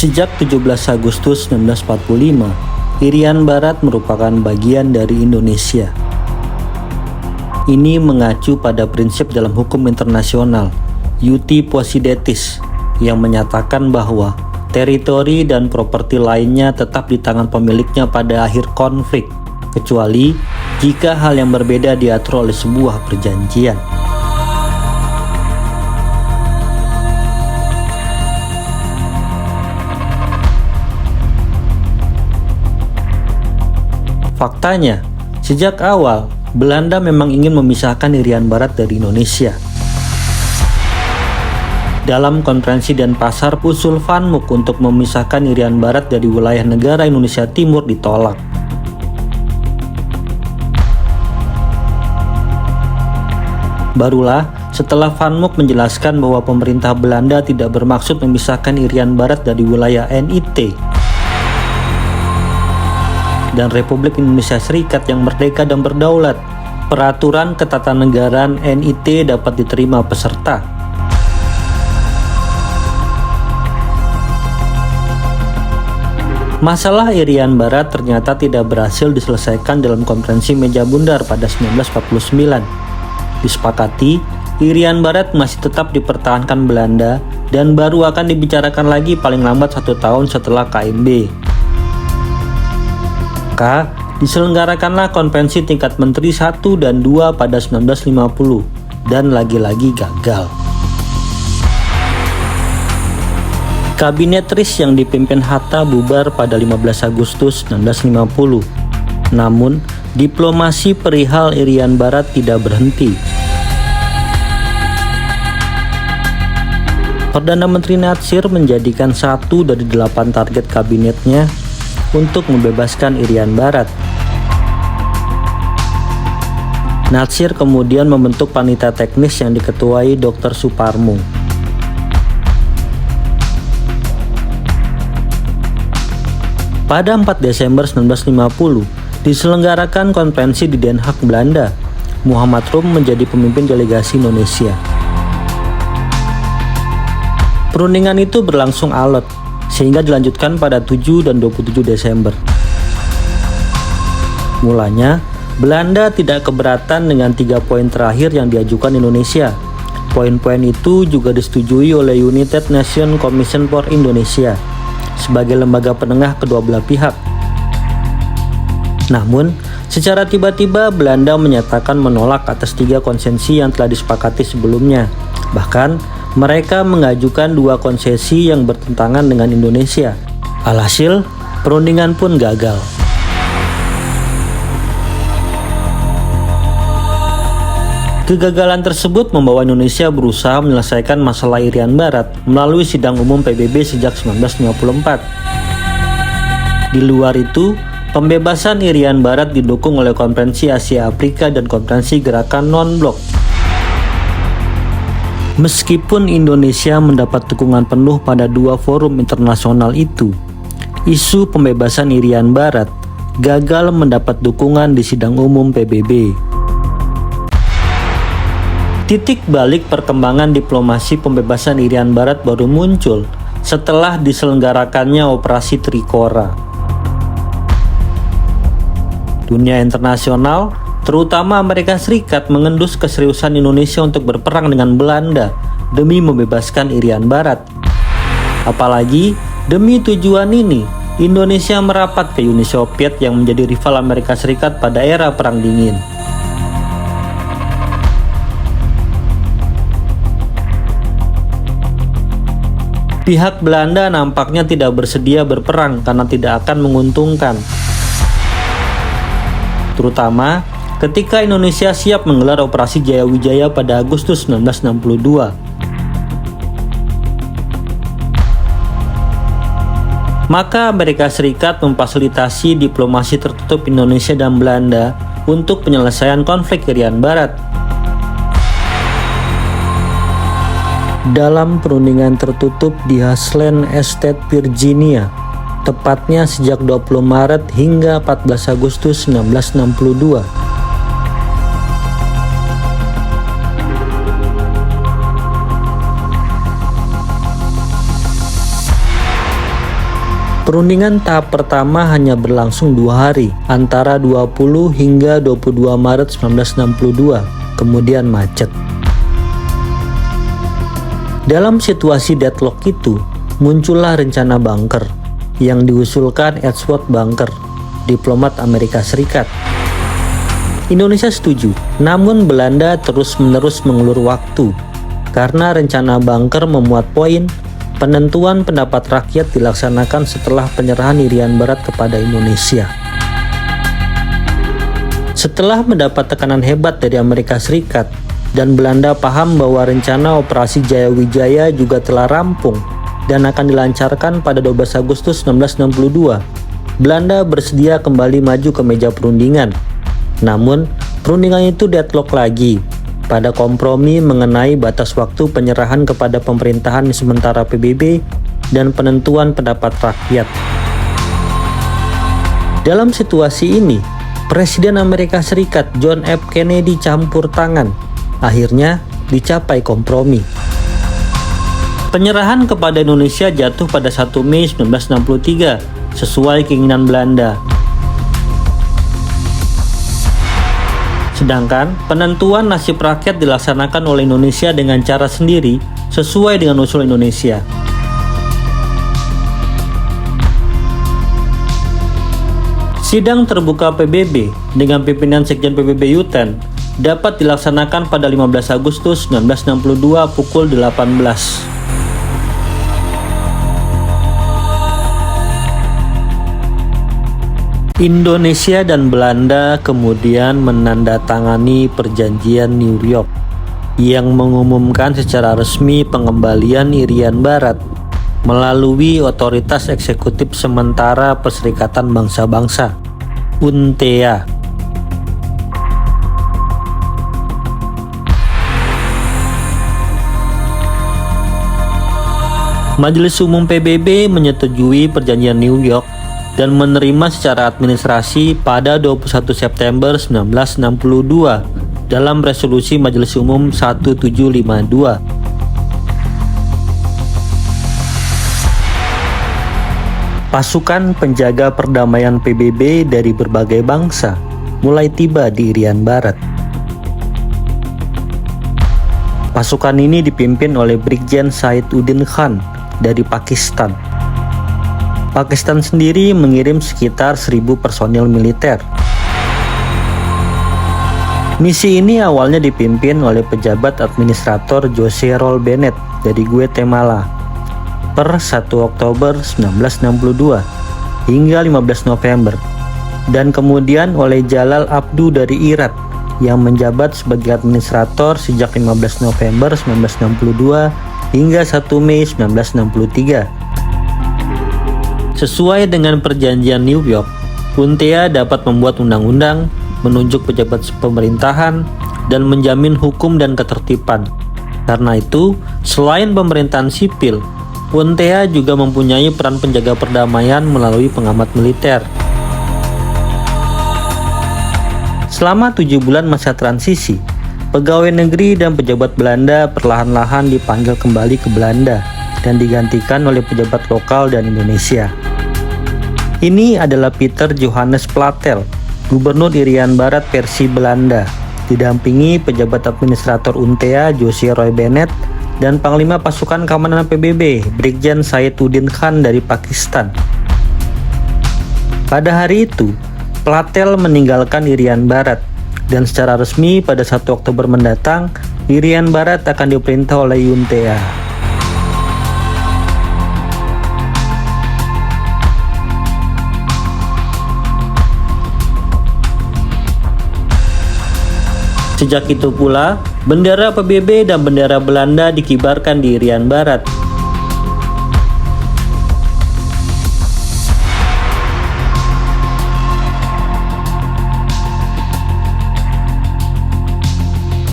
Sejak 17 Agustus 1945, Irian Barat merupakan bagian dari Indonesia. Ini mengacu pada prinsip dalam hukum internasional, iuti possidetis, yang menyatakan bahwa teritori dan properti lainnya tetap di tangan pemiliknya pada akhir konflik, kecuali jika hal yang berbeda diatur oleh sebuah perjanjian. Faktanya, sejak awal, Belanda memang ingin memisahkan Irian Barat dari Indonesia. Dalam konferensi Denpasar, usul Van Mook untuk memisahkan Irian Barat dari wilayah negara Indonesia Timur ditolak. Barulah setelah Van Mook menjelaskan bahwa pemerintah Belanda tidak bermaksud memisahkan Irian Barat dari wilayah NIT dan Republik Indonesia Serikat yang merdeka dan berdaulat, peraturan ketatanegaraan NIT dapat diterima peserta. Masalah Irian Barat ternyata tidak berhasil diselesaikan dalam konferensi Meja Bundar pada 1949. Disepakati, Irian Barat masih tetap dipertahankan Belanda dan baru akan dibicarakan lagi paling lambat 1 tahun setelah KMB. Maka diselenggarakanlah konvensi tingkat menteri 1 dan 2 pada 1950 dan lagi-lagi gagal. Kabinet RIS yang dipimpin Hatta bubar pada 15 Agustus 1950. Namun, diplomasi perihal Irian Barat tidak berhenti. Perdana Menteri Natsir menjadikan 1 dari 8 target kabinetnya untuk membebaskan Irian Barat. Natsir kemudian membentuk panitia teknis yang diketuai Dr. Suparmo. Pada 4 Desember 1950, diselenggarakan konferensi di Den Haag, Belanda. Muhammad Rum menjadi pemimpin delegasi Indonesia. Perundingan itu berlangsung alot, sehingga dilanjutkan pada 7 dan 27 Desember. Mulanya, Belanda tidak keberatan dengan 3 poin terakhir yang diajukan Indonesia. Poin-poin itu juga disetujui oleh United Nations Commission for Indonesia sebagai lembaga penengah kedua belah pihak. Namun, secara tiba-tiba Belanda menyatakan menolak atas 3 konsesi yang telah disepakati sebelumnya. Bahkan, mereka mengajukan 2 konsesi yang bertentangan dengan Indonesia. Alhasil, perundingan pun gagal. Kegagalan tersebut membawa Indonesia berusaha menyelesaikan masalah Irian Barat melalui sidang umum PBB sejak 1954. Di luar itu, pembebasan Irian Barat didukung oleh Konferensi Asia Afrika dan Konferensi Gerakan Non-Blok. Meskipun Indonesia mendapat dukungan penuh pada 2 forum internasional itu, isu pembebasan Irian Barat gagal mendapat dukungan di sidang umum PBB. Titik balik perkembangan diplomasi pembebasan Irian Barat baru muncul setelah diselenggarakannya Operasi Trikora. Dunia internasional, terutama Amerika Serikat, mengendus keseriusan Indonesia untuk berperang dengan Belanda demi membebaskan Irian Barat. Apalagi, demi tujuan ini, Indonesia merapat ke Uni Soviet yang menjadi rival Amerika Serikat pada era Perang Dingin. Pihak Belanda nampaknya tidak bersedia berperang karena tidak akan menguntungkan. Terutama ketika Indonesia siap menggelar Operasi Jayawijaya pada Agustus 1962. Maka Amerika Serikat memfasilitasi diplomasi tertutup Indonesia dan Belanda untuk penyelesaian konflik Irian Barat. Dalam perundingan tertutup di Hasslein Estate, Virginia, tepatnya sejak 20 Maret hingga 14 Agustus 1962. Perundingan tahap pertama hanya berlangsung 2 hari, antara 20 hingga 22 Maret 1962, kemudian macet. Dalam situasi deadlock itu, muncullah rencana bunker yang diusulkan Edward Bunker, diplomat Amerika Serikat. Indonesia setuju, namun Belanda terus-menerus mengulur waktu karena rencana bunker memuat poin penentuan pendapat rakyat dilaksanakan setelah penyerahan Irian Barat kepada Indonesia. Setelah mendapat tekanan hebat dari Amerika Serikat dan Belanda paham bahwa rencana Operasi Jayawijaya juga telah rampung dan akan dilancarkan pada 12 Agustus 1962, Belanda bersedia kembali maju ke meja perundingan. Namun, perundingan itu deadlock lagi pada kompromi mengenai batas waktu penyerahan kepada pemerintahan sementara PBB dan penentuan pendapat rakyat. Dalam situasi ini, Presiden Amerika Serikat John F. Kennedy campur tangan. Akhirnya, dicapai kompromi. Penyerahan kepada Indonesia jatuh pada 1 Mei 1963 sesuai keinginan Belanda. Sedangkan penentuan nasib rakyat dilaksanakan oleh Indonesia dengan cara sendiri sesuai dengan usul Indonesia. Sidang terbuka PBB dengan pimpinan Sekjen PBB Yuten dapat dilaksanakan pada 15 Agustus 1962 pukul 18. Indonesia dan Belanda kemudian menandatangani Perjanjian New York yang mengumumkan secara resmi pengembalian Irian Barat melalui Otoritas Eksekutif Sementara Perserikatan Bangsa-Bangsa (UNTEA). Majelis Umum PBB menyetujui Perjanjian New York dan menerima secara administrasi pada 21 September 1962 dalam resolusi Majelis Umum 1752. Pasukan penjaga perdamaian PBB dari berbagai bangsa mulai tiba di Irian Barat. Pasukan ini dipimpin oleh Brigjen Saiduddin Khan dari Pakistan. Pakistan sendiri mengirim sekitar 1.000 personil militer. Misi ini awalnya dipimpin oleh pejabat administrator Jose Roll Bennett dari Guatemala per 1 Oktober 1962 hingga 15 November dan kemudian oleh Jalal Abdu dari Irak yang menjabat sebagai administrator sejak 15 November 1962 hingga 1 Mei 1963. Sesuai dengan Perjanjian New York, UNTEA dapat membuat undang-undang, menunjuk pejabat pemerintahan, dan menjamin hukum dan ketertiban. Karena itu, selain pemerintahan sipil, UNTEA juga mempunyai peran penjaga perdamaian melalui pengamat militer. Selama 7 bulan masa transisi, pegawai negeri dan pejabat Belanda perlahan-lahan dipanggil kembali ke Belanda dan digantikan oleh pejabat lokal dan Indonesia. Ini adalah Pieter Johannes Platel, Gubernur Irian Barat versi Belanda, didampingi pejabat administrator UNTEA Jose Roy Bennett dan Panglima Pasukan Keamanan PBB Brigjen Saiduddin Khan dari Pakistan. Pada hari itu, Platel meninggalkan Irian Barat dan secara resmi pada 1 Oktober mendatang, Irian Barat akan diperintah oleh UNTEA. Sejak itu pula, bendera PBB dan bendera Belanda dikibarkan di Irian Barat